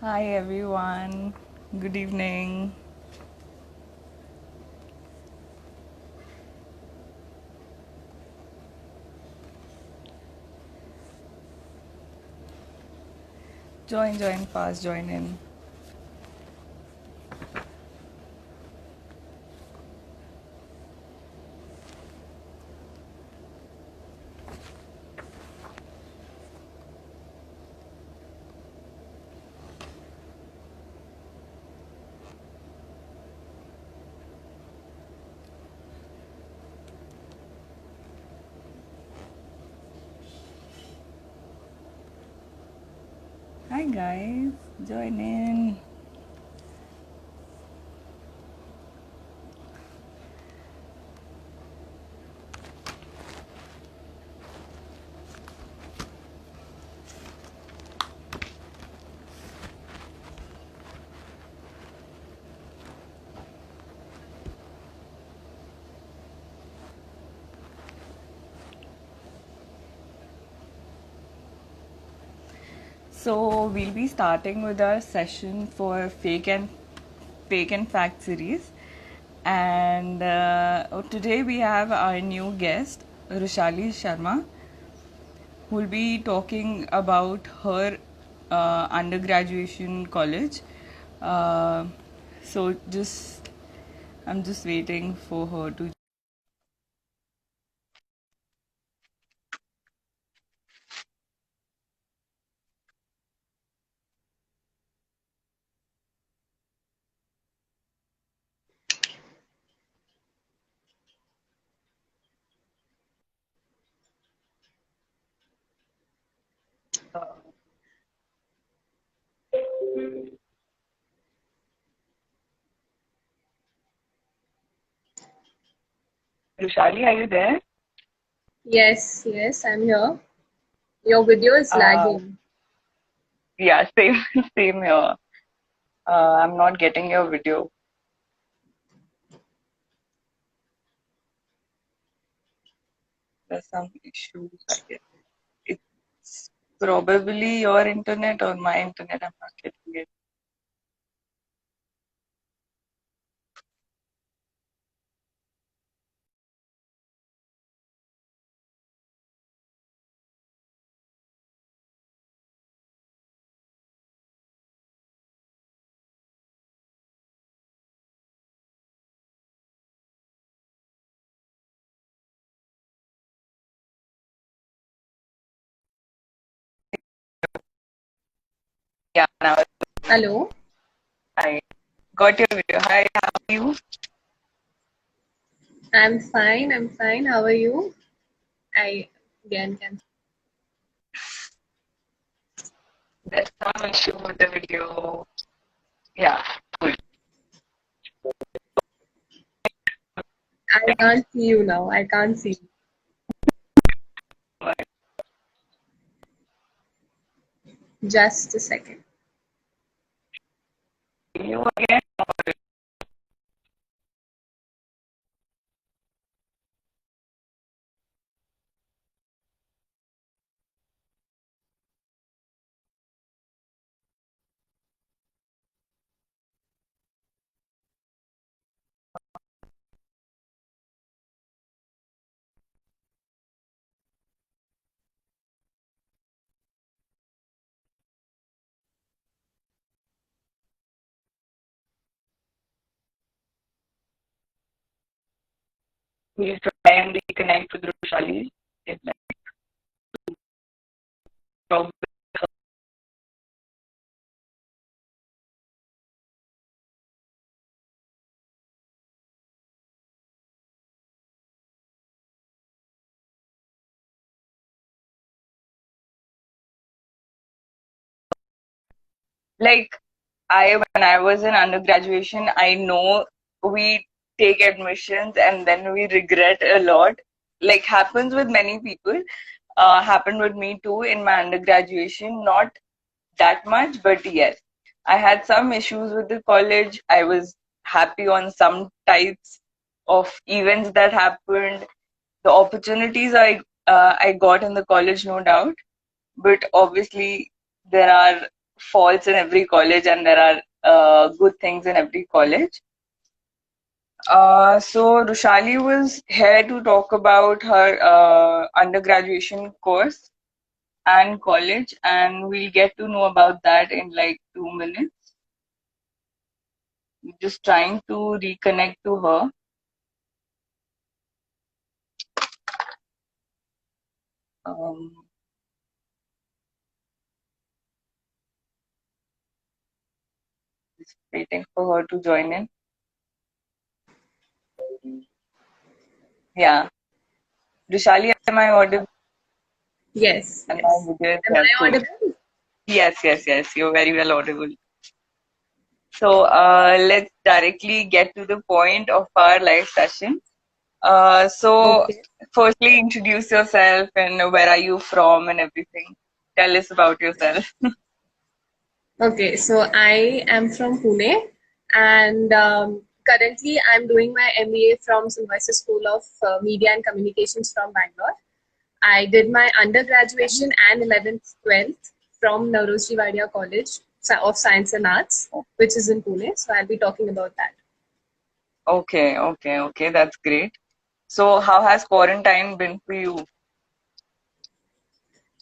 Hi everyone. Good evening. Join fast, join in. Hi guys, join in. So we'll be starting with our session for fake and fact series, and today we have our new guest, Rushali Sharma, who will be talking about her undergraduation college. Uh, so just I'm just waiting for her to. Rushali, are you there? Yes, I'm here. Your video is Uh, lagging. yeah, same, same here. I'm not getting your video. There's some issues, I guess. It's probably your internet or my internet. I'm not getting it. Yeah, now Hello? I got your video. Hi, how are you? I'm fine. How are you? I again can. There's some issue with the video. Yeah, cool. I can't see you now. I can't see. Just a second. You again? Please try and reconnect with Rushali. It's probably like when I was in undergraduation, I know we take admissions and then we regret a lot. Like happens with many people. Happened with me too in my undergraduation. Not that much, but yes, I had some issues with the college. I was happy on some types of events that happened. The opportunities I got in the college, no doubt, but obviously there are faults in every college and there are good things in every college. So Rushali was here to talk about her undergraduation course and college, and we'll get to know about that in like 2 minutes. Just trying to reconnect to her. Um, just waiting for her to join in. Yeah. Rushali, am I audible? Yes, And my yes. video is Am there. I Cool. audible? Yes, yes, yes. You're very well audible. So let's directly get to the point of our live session. So Okay. firstly, introduce yourself and where are you from and everything. Tell us about yourself. Okay, so I am from Pune, and currently I'm doing my MBA from Symbiosis School of Media and Communications from Bangalore. I did my undergraduation and 11th, 12th from Nauroji Wadia College of Science and Arts, which is in Pune. So I'll be talking about that. Okay, okay, okay. That's great. So how has quarantine been for you?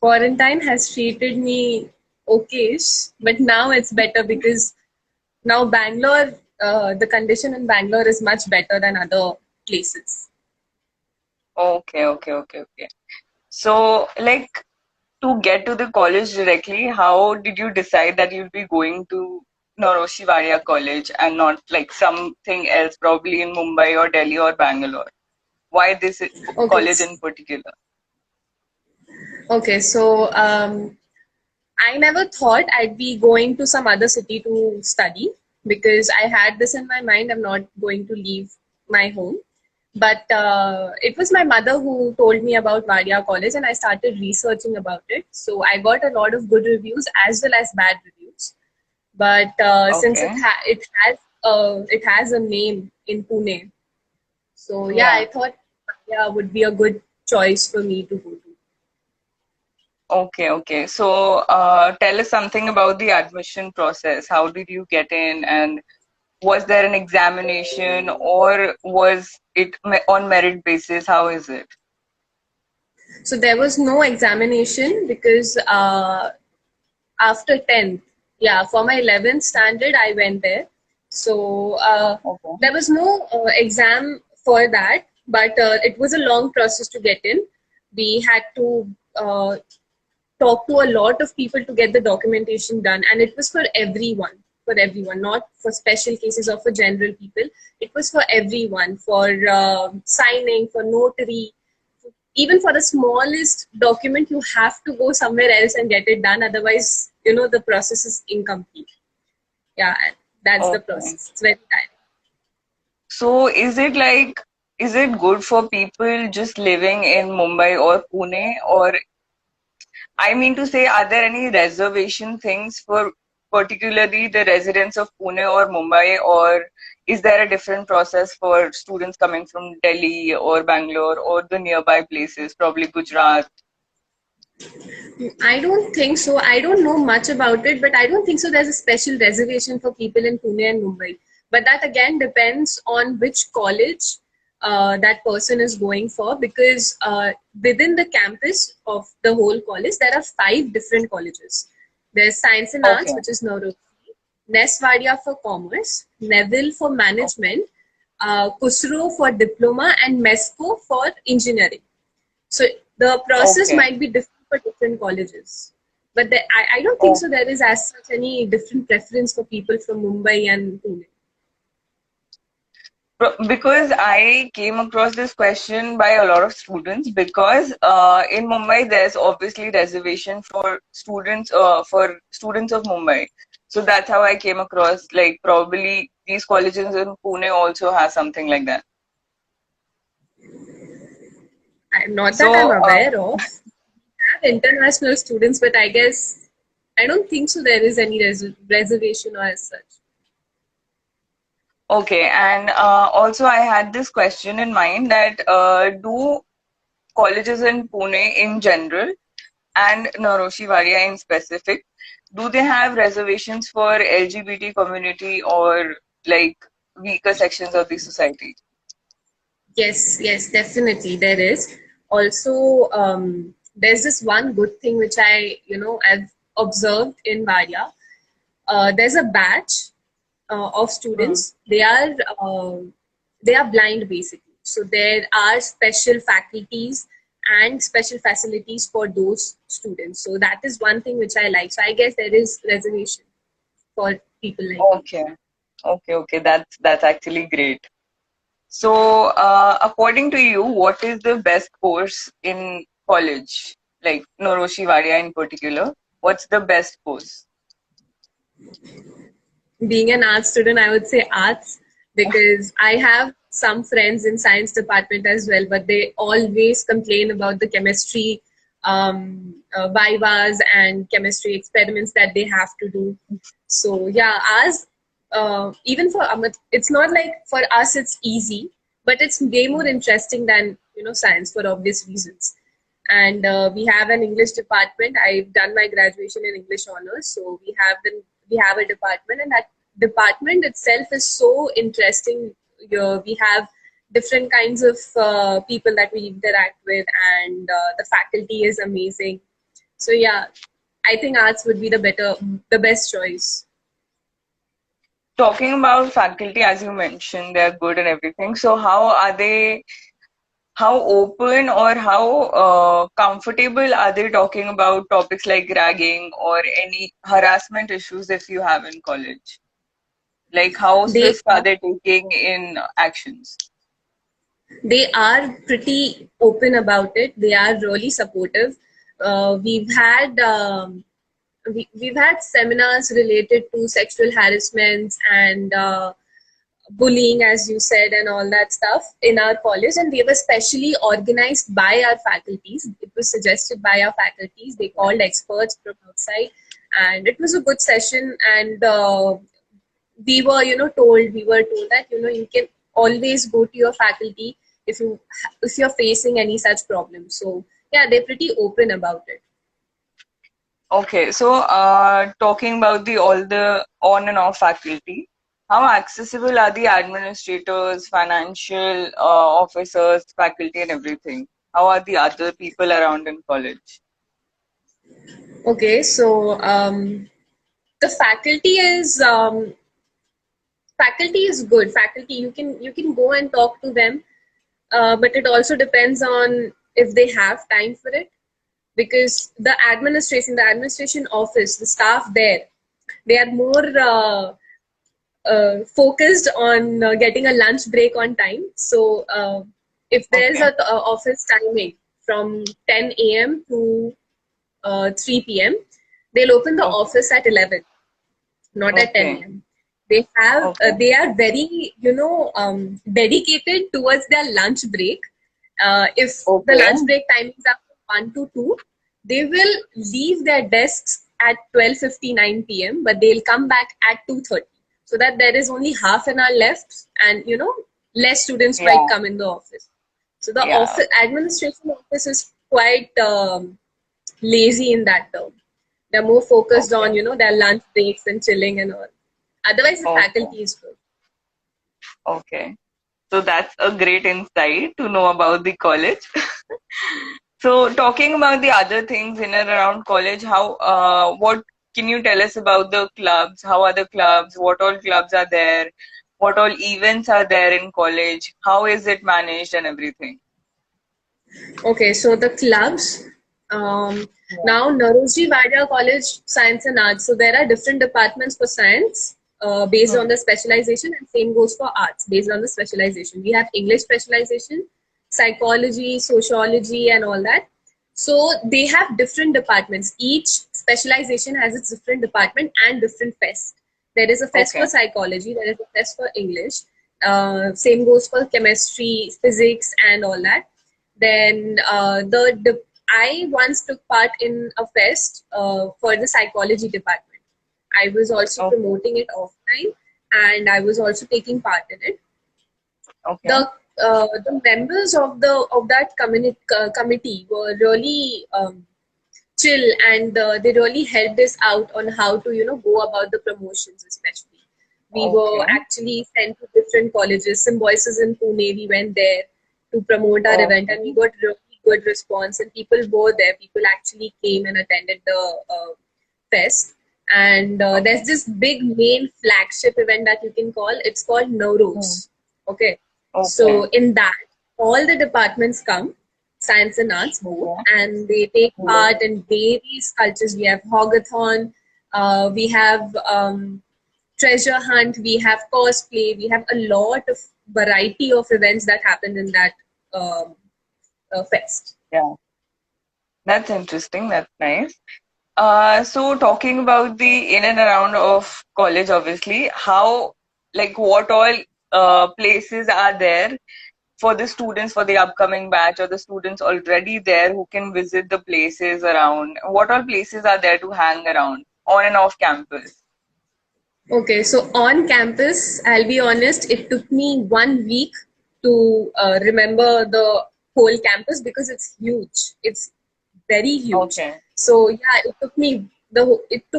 Quarantine has treated me okayish, but now it's better because now Bangalore, the condition in Bangalore is much better than other places. Okay, okay, okay, okay. So like to get to the college directly, how did you decide that you'll be going to Naroshi Wadia College and not like something else, probably in Mumbai or Delhi or Bangalore? Why this Okay, college in particular? okay. So I never thought I'd be going to some other city to study because I had this in my mind. I'm not going to leave my home. But it was my mother who told me about Wadia College, and I started researching about it. So I got a lot of good reviews as well as bad reviews. But since Okay. it has a name in Pune, so yeah, Yeah. I thought Wadia would be a good choice for me to go to. Okay, okay. So, tell us something about the admission process. How did you get in, and was there an examination, or was it on merit basis? How is it? So there was no examination because after 10th, yeah, for my 11th standard, I went there. So Okay. there was no exam for that, but it was a long process to get in. We had to talk to a lot of people to get the documentation done, and it was for everyone, not for special cases or for general people. It was for everyone, for signing, for notary, even for the smallest document. You have to go somewhere else and get it done, otherwise the process is incomplete. Yeah, that's the Okay. process. It's very tiring. So, is it good for people just living in Mumbai or Pune, or I mean to say, are there any reservation things for particularly the residents of Pune or Mumbai, or is there a different process for students coming from Delhi or Bangalore or the nearby places, probably Gujarat? I don't think so. I don't know much about it, but I don't think so. There's a special reservation for people in Pune and Mumbai. But that again depends on which college that person is going for, because within the campus of the whole college, there are 5 different colleges. There's Science and Arts, Okay, which is Nauroji, Neswadia for Commerce, Neville for okay, Management, Kusro for Diploma, and MESCO for Engineering. So the process okay, might be different for different colleges. But I don't think so okay. there is as such any different preference for people from Mumbai and Pune. Because I came across this question by a lot of students because in Mumbai there's obviously reservation for students of Mumbai. So that's how I came across like probably these colleges in Pune also has something like that. Not that I'm So aware of. I have international students, but I guess I don't think so there is any reservation or as such. okay, and also I had this question in mind that do colleges in Pune in general and Naroshi Varia in specific, do they have reservations for LGBT community or like weaker sections of the society? Yes, yes, definitely there is. Also, there's this one good thing which I've observed in Varia. There's a batch of Hmm. students. They are blind basically. So there are special faculties and special facilities for those students. So that is one thing which I like. So I guess there is reservation for people like me. Okay. Okay. That's actually great. So, according to you, what is the best course in college? Like Noroshi Varia in particular, what's the best course? Being an arts student, I would say arts because I have some friends in science department as well, but they always complain about the chemistry vivas and chemistry experiments that they have to do. So yeah, ours even for it's not like for us it's easy, but it's way more Mhm. interesting than science for obvious reasons. And we have an English department. I've done my graduation in English honors, so we have a department, and that department itself is so interesting. We have different kinds of people that we interact with, and the faculty is amazing. So yeah, I think arts would be the best choice. Talking about faculty, as you mentioned, they're good and everything. So, how are they? How open or how comfortable are they talking about topics like ragging or any harassment issues if you have in college? Like, how They swift are they taking in actions? they are pretty open about it. They are really supportive. We've had we've had seminars related to sexual harassments and bullying, as you said, and all that stuff in our college, and they were specially organized by our faculties. It was suggested by our faculties. They called experts from outside, and it was a good session. And we were told that you can always go to your faculty if you're facing any such problem. So yeah, they're pretty open about it. Okay, so talking about the all the on and off faculty, how accessible are the administrators, financial officers, faculty, and everything? How are the other people around in college? Okay, so the faculty is good. Faculty, you can go and talk to them, but it also depends on if they have time for it, because the administration office, the staff there, they are more focused on getting a lunch break on time. So if there's Okay, a office timing from 10 a.m. to 3 p.m., they'll open the okay, office at 11, not at okay, 10 a.m. okay, They are very dedicated towards their lunch break. If the okay, lunch break timings are from 1 to 2, they will leave their desks at 12:59 p.m., but they'll come back at 2:30, so that there is only half an hour left, and less students might yeah, come in the office. So the yeah, office administration office is quite lazy in that term. They're more focused okay, on their lunch breaks and chilling and all. Otherwise, the okay, faculty is good. okay. So that's a great insight to know about the college. So talking about the other things in and around college, how what can you tell us about the clubs? How are the clubs? What all clubs are there? What all events are there in college? How is it managed and everything? Okay, so the clubs. Um, Yeah. Now, Naroji Vaidya College, Science and Arts. So there are different departments for science based on Hmm. the specialization, and same goes for arts based on the specialization. We have English specialization, psychology, sociology, and all that. So they have different departments. Each specialization has its different department and different fest. There is a fest for Okay. psychology, there is a fest for English. Same goes for chemistry, physics, and all that. Then I once took part in a fest for the psychology department. I was also Okay. promoting it offline, and I was also taking part in it. Okay. The members of that committee were really chill, and they really helped us out on how to, go about the promotions, especially. We were Okay. actually sent to different colleges. Symbiosis in Pune, we went there to promote our event, and we Okay. got really good response. And people were there. People actually came and attended the fest. And there's Okay. this big main flagship event that you can call. It's called Hmm. Nowruz. Okay. So Okay. in that, all the departments come, science and arts both, Okay. and they take Hmm. part in various cultures. We have Hogathon, we have treasure hunt, we have cosplay, we have a lot of variety of events that happen in that um, fest. Yeah. That's interesting. That's nice. So talking about the in and around of college, obviously, how, like, what all places are there for the students for the upcoming batch or the students already there who can visit the places around? What all places are there to hang around on and off campus? Okay, so on campus, I'll be honest, it took me 1 week to remember the whole campus because it's huge. It's very huge. Okay. So yeah, it took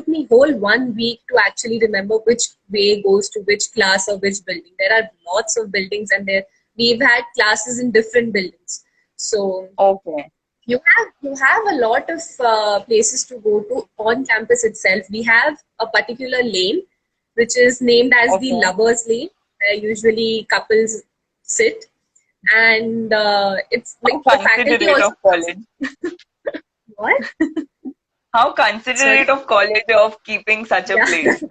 me whole 1 week to actually remember which way goes to which class or which building. There are lots of buildings, and there we've had classes in different buildings. So Okay. you have a lot of places to go to on campus itself. We have a particular lane which is named as the Okay. lovers lane, where usually couples sit, and it's How like the faculty considerate also of comes. college. What? How Sorry. considerate of college of keeping such a Yeah. place.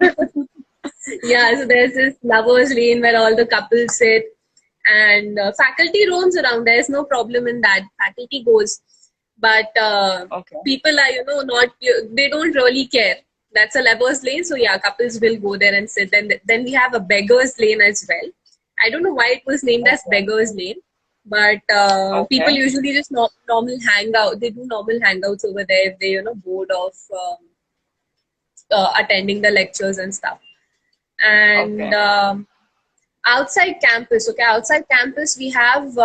Yeah, so there's this lovers lane where all the couples sit, and faculty roams around. There's no problem in that. Faculty goes, but Okay. people are, not, they don't really care. That's a lovers lane, so yeah, couples will go there and sit. Then we have a beggars lane as well. I don't know why it was named as Okay. beggars lane, but people Okay. usually just normal hangout. They do normal hangouts over there if they, bored of attending the lectures and stuff. And Okay. outside campus, okay, outside campus we have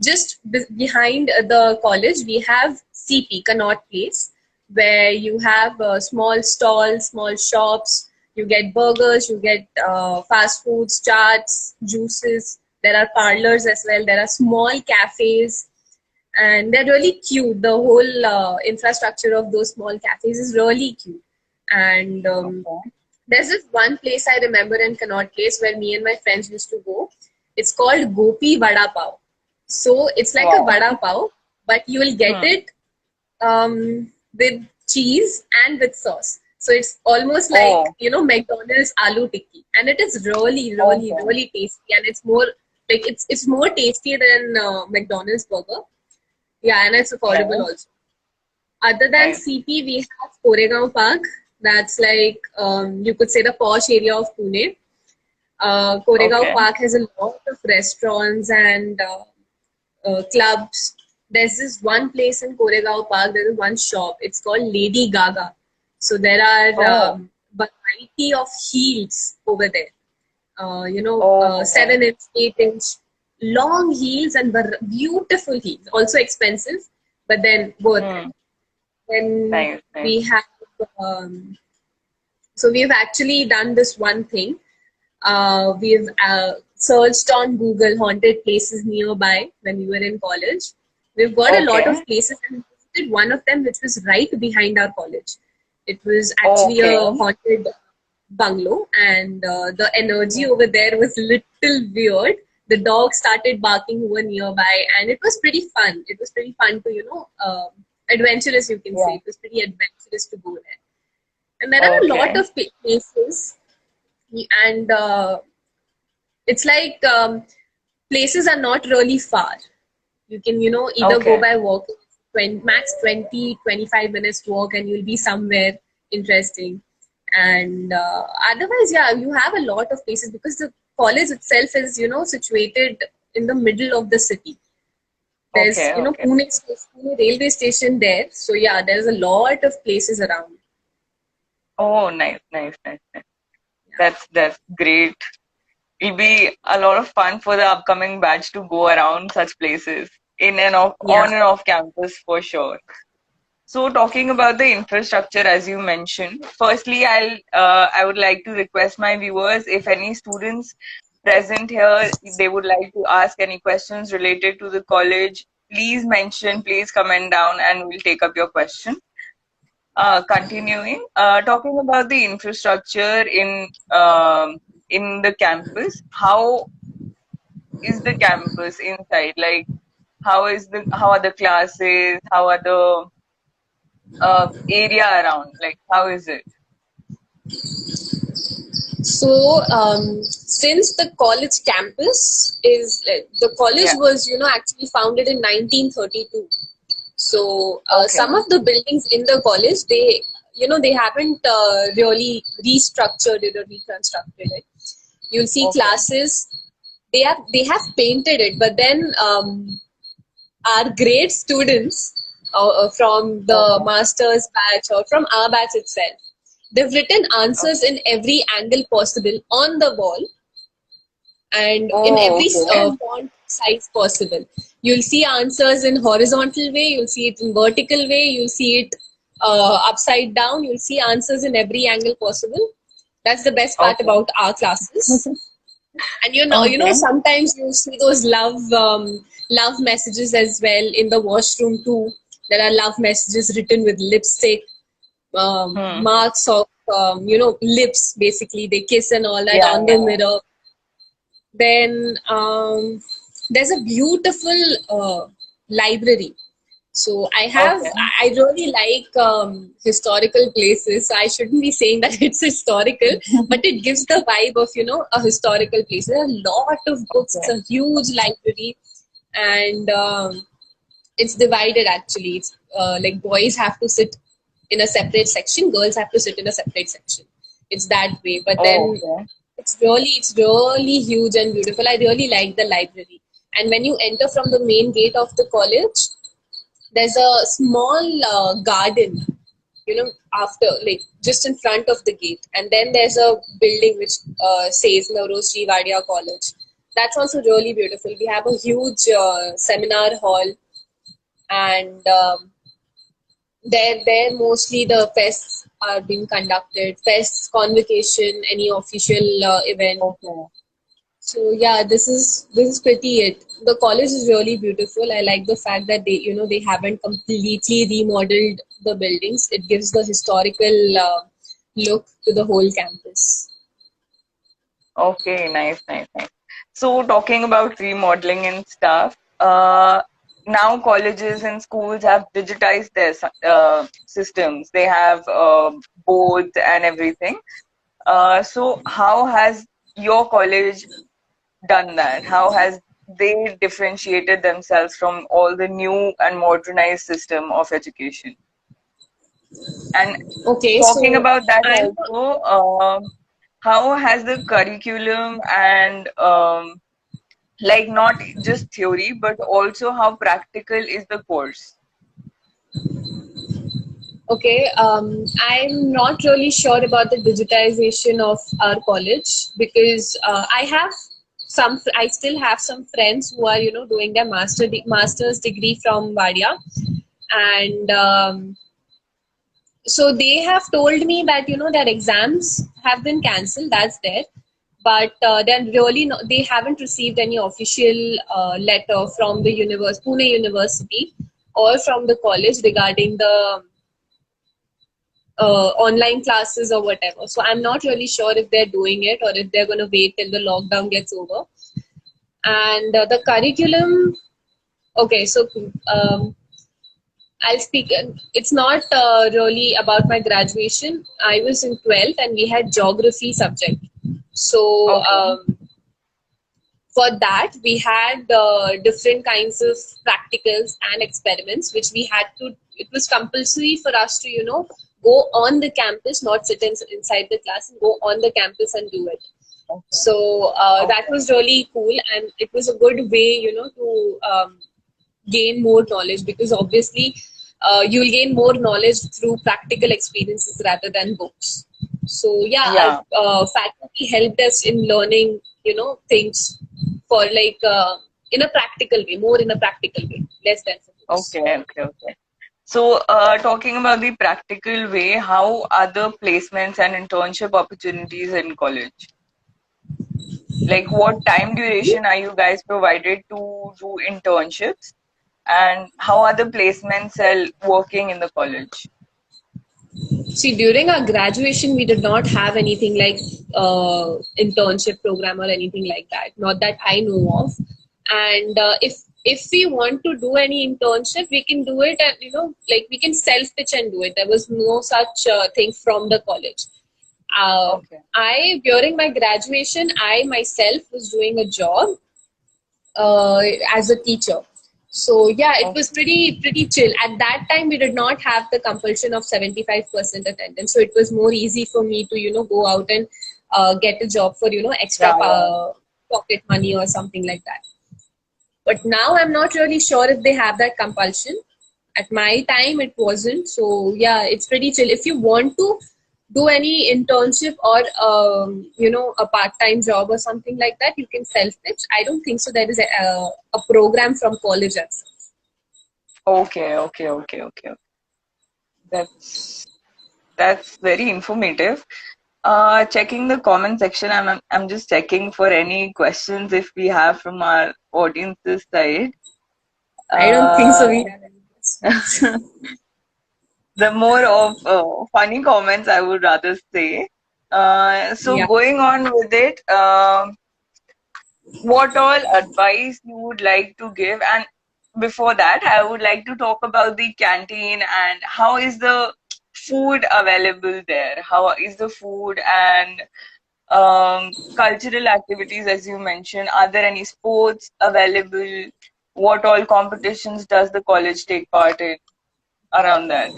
just behind the college we have CP, Connaught Place, where you have small stalls, small shops. You get burgers, you get fast foods, chaats, juices. There are parlors as well. There are small cafes, and they're really cute. The whole infrastructure of those small cafes is really cute. And Okay. there's this one place I remember in Connaught Place where me and my friends used to go. It's called Gopi Vada Pav. So it's like a Wow. vada pav, but you will get Hmm. it with cheese and with sauce. So it's almost like, Oh, McDonald's aloo tikki, and it is really, really, okay. really tasty, and it's more like it's more tasty than McDonald's burger. Yeah, and it's affordable Nice. also. Other than Nice. CP, we have Koregaon Park. That's like you could say the posh area of Pune. Koregaon Okay. Park has a lot of restaurants and clubs. There's this one place in Koregaon Park. There is one shop. It's called Lady Gaga. So there are Oh, variety of heels over there. oh, 7 inch, 8 inch, long heels and beautiful heels. Also expensive, but then worth it. hmm. Then Nice, nice. we have, um, so we've actually done this one thing. We've searched on Google haunted places nearby when we were in college. We've got a lot Okay. of places, and we visited one of them, which was right behind our college. It was actually a Okay. haunted bungalow, and the energy over there was little weird. The dog started barking over nearby, and it was pretty fun. It was pretty fun to, adventurous, you can say. Yeah. It was pretty adventurous to go there. And there are a lot Okay. of places, and it's like places are not really far. You can, either go Okay. by walking, max 20-25 minutes walk, and you'll be somewhere interesting. And otherwise, yeah, you have a lot of places because the college itself is, situated in the middle of the city. There's, Okay. Okay. Pune railway station there. So yeah, there's a lot of places around. Oh, nice, nice, nice, nice. Yeah. That's great. It'll be a lot of fun for the upcoming batch to go around such places in and off, Yeah. on and off campus for sure. So talking about the infrastructure, as you mentioned, firstly, I would like to request my viewers, if any students present here, they would like to ask any questions related to the college, please mention, please comment down, and we'll take up your question. Continuing, talking about the infrastructure in the campus, how is the campus inside? Like, how are the classes? How are the area around? Like, how is it? So, since the college campus is the college Yeah. was, actually founded in 1932. So, Okay. some of the buildings in the college, they haven't really restructured it or reconstructed it. You'll see Okay. classes. They have painted it, but then our great students from the Okay. master's batch or from our batch itself, they've written answers Okay. in every angle possible on the wall and in Oh, every okay. font size possible. You'll see answers in horizontal way, you'll see it in vertical way, you'll see it upside down, you'll see answers in every angle possible. That's the best part Okay. about our classes. And Okay. sometimes you see those love messages as well in the washroom too. There are love messages written with lipstick, Hmm. marks of lips. Basically, they kiss and all that Yeah, on the yeah. mirror. Then there's a beautiful library. So Okay. I really like historical places. So I shouldn't be saying that it's historical, but it gives the vibe of, a historical place. There are a lot of books. It's Okay. a huge library, and it's divided actually. It's like boys have to sit in a separate section, girls have to sit in a separate section. It's that way. But Oh, then okay. it's really huge and beautiful. I really like the library. And when you enter from the main gate of the college, there's a small garden, after, like, just in front of the gate, and then there's a building which says Nauroji Wadia College. That's also really beautiful. We have a huge seminar hall, and there mostly the fests are being conducted, fests, convocation, any official event. Okay. So yeah, this is pretty it. The college is really beautiful. I like the fact that they haven't completely remodeled the buildings. It gives the historical look to the whole campus. Okay. Nice, nice, nice. So talking about remodeling and stuff, now colleges and schools have digitized their systems. They have boards and everything. So how has your college done that? How has they differentiated themselves from all the new and modernized system of education? And Okay, talking so about that I'm also, how has the curriculum and like not just theory, but also how practical is the course? okay. I'm not really sure about the digitization of our college because I still have some friends who are doing their master's degree from Vadia, and so they have told me that their exams have been cancelled. That's there, but then really they haven't received any official letter from the Pune University or from the college regarding the online classes or whatever. So I'm not really sure if they're doing it or if they're going to wait till the lockdown gets over. And the curriculum, okay, so I'll speak. It's not really about my graduation. I was in 12th and we had geography subject. So Okay. for that, we had different kinds of practicals and experiments, which we had to. It was compulsory for us to, go on the campus, not sit inside the class, and go on the campus and do it. Okay. So that Okay. was really cool, and it was a good way, to gain more knowledge because obviously you'll gain more knowledge through practical experiences rather than books. So yeah, Yeah. our faculty helped us in learning, things for like in a practical way, more in a practical way, less than for books. Okay. Okay. Okay. So, talking about the practical way, how are the placements and internship opportunities in college? Like, what time duration are you guys provided to do internships? And how are the placements working in the college? See, during our graduation, we did not have anything like internship program or anything like that. Not that I know of. And if we want to do any internship, we can do it, and like we can self pitch and do it. There was no such thing from the college. Okay. I during my graduation, I myself was doing a job uh, as a teacher. So yeah, it was Okay. pretty chill. At that time, we did not have the compulsion of 75% attendance, so it was more easy for me to go out and get a job for extra Yeah, yeah. pocket money or something like that. But now I'm not really sure if they have that compulsion. At my time, it wasn't. So yeah, it's pretty chill. If you want to do any internship or a part-time job or something like that, you can self-pitch. I don't think so. There is a program from college as such. Okay, okay, okay, okay. That's that's very informative. Checking the comment section, I'm just checking for any questions if we have from our audience's side. I don't think so. Uh, We have any questions. the more of funny comments, I would rather say. So Yeah. going on with it, what all advice you would like to give? And before that, I would like to talk about the canteen and how is the food available there? How is the food and cultural activities, as you mentioned? Are there any sports available? What all competitions does the college take part in around that?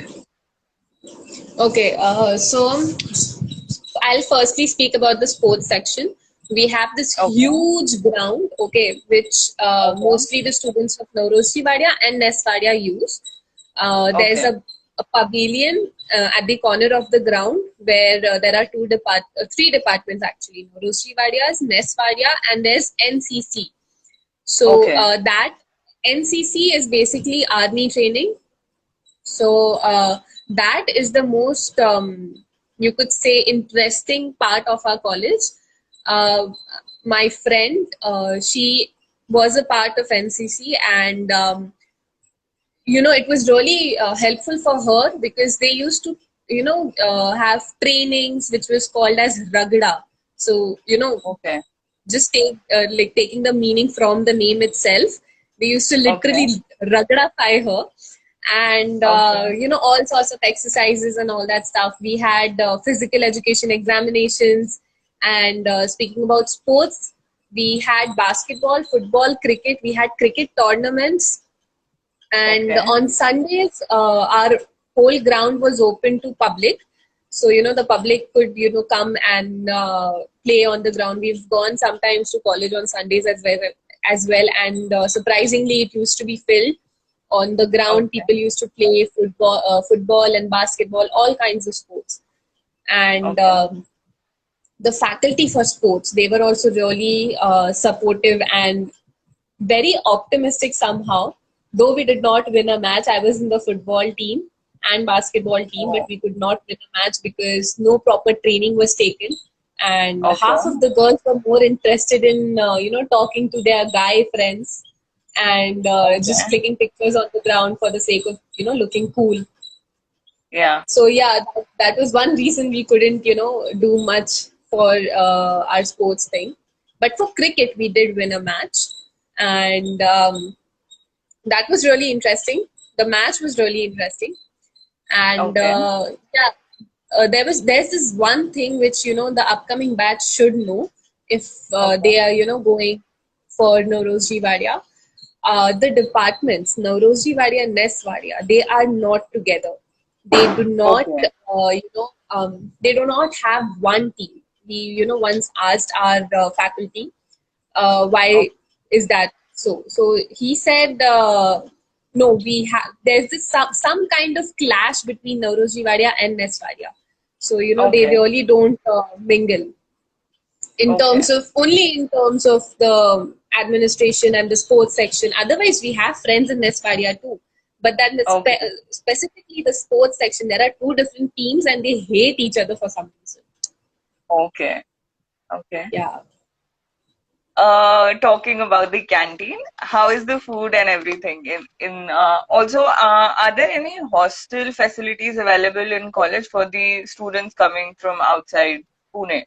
Okay. So I'll firstly speak about the sports section. We have this Okay. huge ground, okay, which Okay. mostly the students of Nauroji Vadia and Nesvadia use. There's Okay. a pavilion at the corner of the ground where there are three departments actually: Nauroji Vadia's, Nesvadia, and there's NCC. So Okay. that NCC is basically army training. So that is the most, you could say, interesting part of our college. Uh, my friend, she was a part of NCC, and it was really helpful for her because they used to, have trainings which was called as ragda. So Okay. just like taking the meaning from the name itself, they used to Okay. literally ragdify her, and Okay. all sorts of exercises and all that stuff. We had physical education examinations, and speaking about sports, we had basketball, football, cricket. We had cricket tournaments, and Okay. on Sundays, our whole ground was open to public. So the public could come and play on the ground. We've gone sometimes to college on Sundays as well, and surprisingly, it used to be filled. On the ground, Okay. people used to play football and basketball, all kinds of sports. And Okay. the faculty for sports, they were also really supportive and very optimistic somehow. Though we did not win a match, I was in the football team and basketball team, but Oh, we could not win a match because no proper training was taken. And okay. half of the girls were more interested in, talking to their guy friends and just Okay. clicking pictures on the ground for the sake of, looking cool. Yeah. So yeah, that was one reason we couldn't, do much for our sports thing. But for cricket, we did win a match, and that was really interesting. The match was really interesting, and Okay. yeah, there's this one thing which the upcoming batch should know if Okay. they are going for Nauroji Vadia. The departments Nauroji Vadia and Nes Vadia, they are not together. They do not Okay. they do not have one team. We once asked our faculty why Okay. is that so he said no, we have there's this some kind of clash between Nauroji Vadia and Nesvadia. So they Okay. really don't mingle in Okay. terms of only in terms of the administration and the sports section. Otherwise, we have friends in Nesvadia too. But then Okay. specifically the sports section, there are two different teams and they hate each other for some reason. Okay. Okay. Yeah. Talking about the canteen, how is the food and everything in also are there any hostel facilities available in college for the students coming from outside Pune?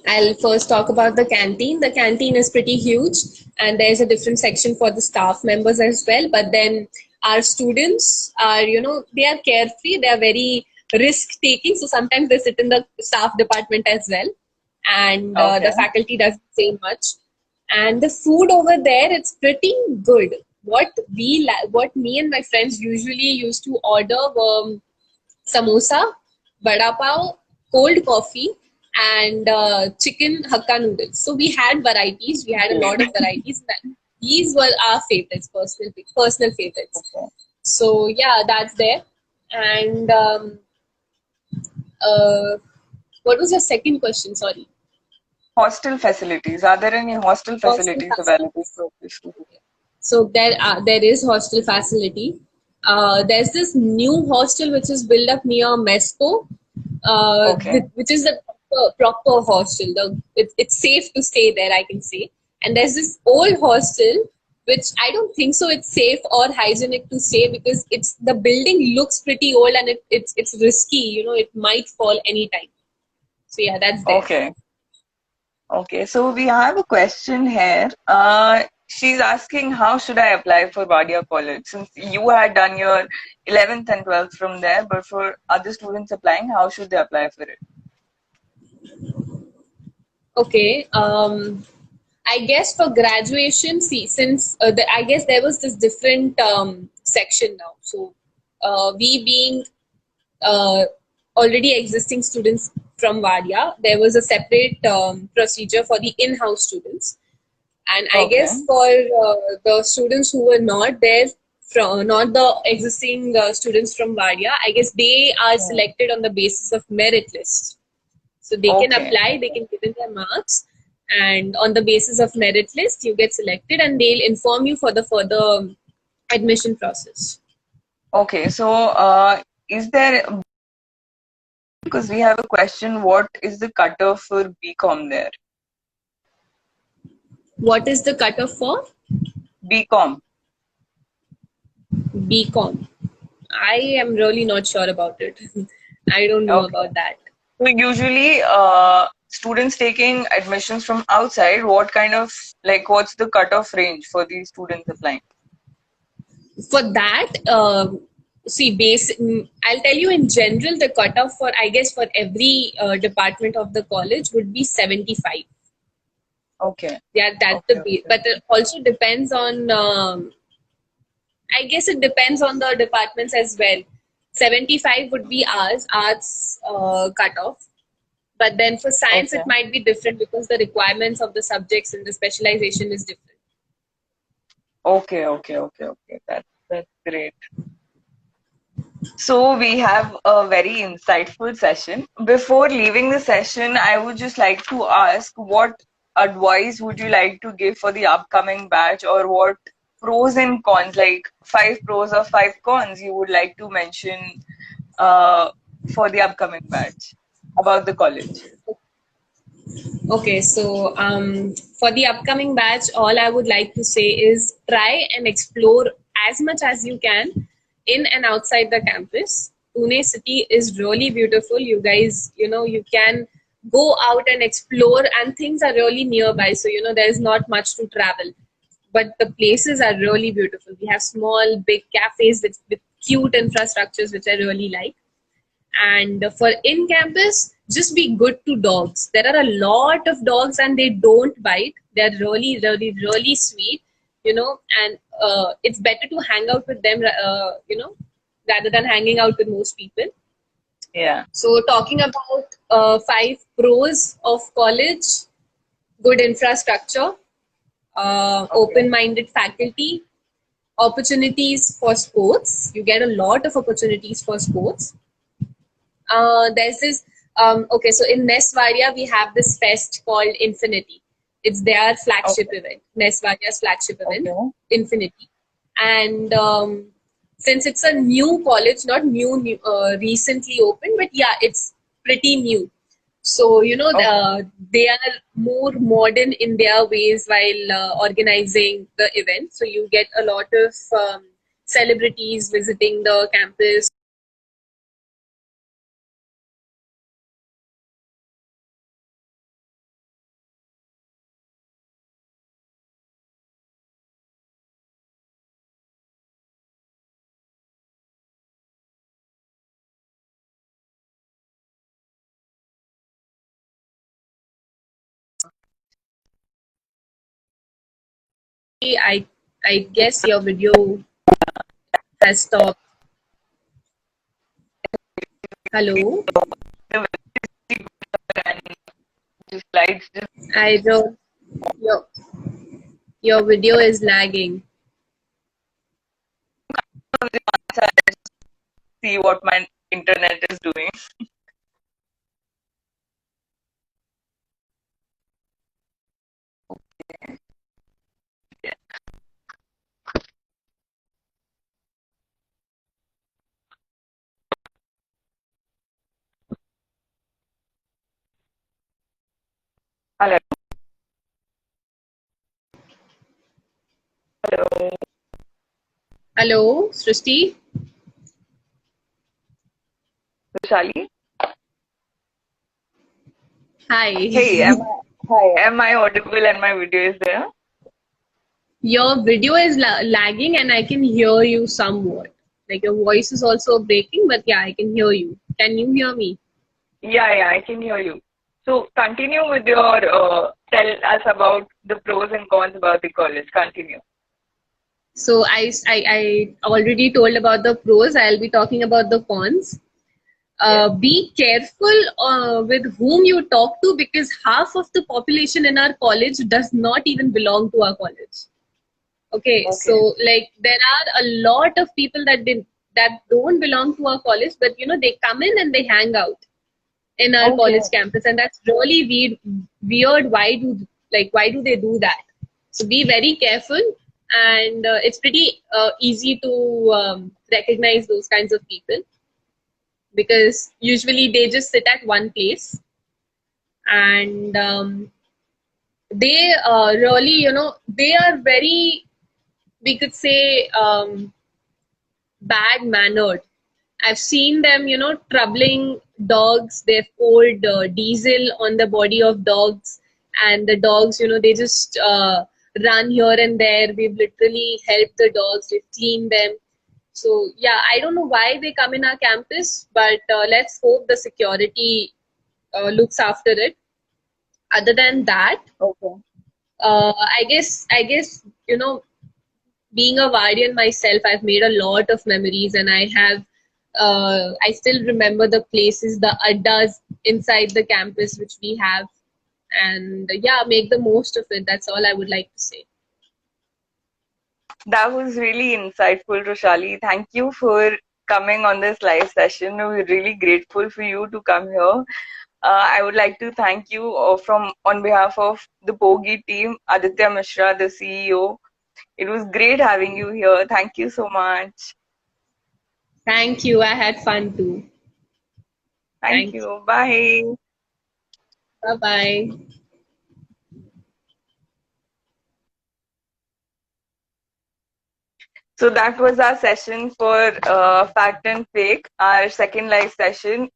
I'll first talk about the canteen. The canteen is pretty huge, and there's a different section for the staff members as well. But then our students are, they are carefree, they are very risk taking. So sometimes they sit in the staff department as well, and Okay. the faculty doesn't say much. And the food over there, it's pretty good. What me and my friends usually used to order were samosa, vada pav, cold coffee, and chicken hakka noodles. So we had varieties. We had a lot of varieties. These were our favorites, personal favorites. Okay. So yeah, that's there. And uh, what was your second question? Sorry. Hostel facilities. Are there any hostel Hostel facilities available facilities. for the students? So there is hostel facility. There's this new hostel which is built up near Mesco, Okay. which is the proper hostel. It's safe to stay there, I can say. And there's this old hostel which I don't think so it's safe or hygienic to stay because the building looks pretty old and it's risky. It might fall anytime. So yeah, that's there. Okay. Okay, so we have a question here. She's asking, how should I apply for Wadia College? Since you had done your 11th and 12th from there, but for other students applying, how should they apply for it? Okay. I guess for graduation, see, since I guess there was this different section now. So we being uh, already existing students from Wadia, there was a separate procedure for the in-house students. And I Okay. guess for the students who were not there, not the existing students from Wadia, I guess they are selected on the basis of merit list. So they can Okay. apply, they can give in their marks, and on the basis of merit list, you get selected, and they'll inform you for the further admission process. Okay, so is there, because we have a question, what is the cutoff for BCom there? What is the cutoff for BCom. BCom? I am really not sure about it. I don't know Okay. about that. So usually, students taking admissions from outside, what kind of, like, what's the cutoff range for these students applying? For that, I'll tell you in general, the cutoff for, I guess, for every department of the college would be 75. Okay. Yeah, that's Okay, the base. okay. But it also depends on, I guess it depends on the departments as well. 75 would be arts cutoff. But then for science, Okay. it might be different because the requirements of the subjects and the specialization is different. Okay, okay, okay, okay. That's great. So we have a very insightful session. Before leaving the session, I would just like to ask, what advice would you like to give for the upcoming batch, or what pros and cons, like 5 pros or 5 cons, you would like to mention for the upcoming batch about the college? Okay, so for the upcoming batch, all I would like to say is try and explore as much as you can in and outside the campus. Pune city is really beautiful. You guys, you can go out and explore, and things are really nearby. So, there's not much to travel. But the places are really beautiful. We have small, big cafes with cute infrastructures, which I really like. And for in campus, just be good to dogs. There are a lot of dogs and they don't bite. They're really, really, really sweet, and it's better to hang out with them, rather than hanging out with most people. Yeah. So, talking about 5 pros of college: good infrastructure, open-minded faculty, opportunities for sports. You get a lot of opportunities for sports. There's this okay, so in Nesvaria we have this fest called Infinity. It's their flagship event, Nesvaria's flagship event, Okay. Infinity. And since it's a new college, not new, recently opened, but yeah, it's pretty new. So, Okay. they are more modern in their ways while organizing the event. So you get a lot of celebrities visiting the campus. I I guess your video has stopped. Hello, And just slides just I don't. Your video is lagging. see what my internet is doing. Hello. Hello. Hello, Srishti. Vishali. Hey, Hi. am I audible and my video is there? Your video is lagging and I can hear you somewhat. Like your voice is also breaking, but yeah, I can hear you. Can you hear me? Yeah, I can hear you. So continue with your tell us about the pros and cons about the college. Continue. So I already told about the pros. I'll be talking about the cons. Yes. Be careful with whom you talk to because half of the population in our college does not even belong to our college. Okay, Okay. so like there are a lot of people that don't belong to our college, but they come in and they hang out in our Okay. college campus, and that's really weird. Why do they do that? So be very careful, and it's pretty easy to recognize those kinds of people because usually they just sit at one place and they really they are very, we could say, bad mannered. I've seen them, troubling dogs. They've poured diesel on the body of dogs, and the dogs, they just run here and there. We've literally helped the dogs, we've cleaned them. So, yeah, I don't know why they come in our campus, but let's hope the security looks after it. Other than that, Okay. I guess, being a Wardian myself, I've made a lot of memories, and I still remember the places, the addas inside the campus which we have, and yeah, make the most of it. That's all I would like to say. That was really insightful, Roshali. Thank you for coming on this live session. We're really grateful for you to come here. I would like to thank you from on behalf of the Pogi team, Aditya Mishra, the CEO. It was great having you here. Thank you so much. Thank you. I had fun too. Thank Thank you. you. Bye. Bye bye. So that was our session for Fact and Fake, our second live session.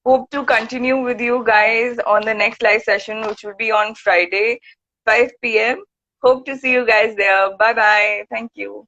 Hope to continue with you guys on the next live session, which will be on Friday, 5 p.m. Hope to see you guys there. Bye bye. Thank you.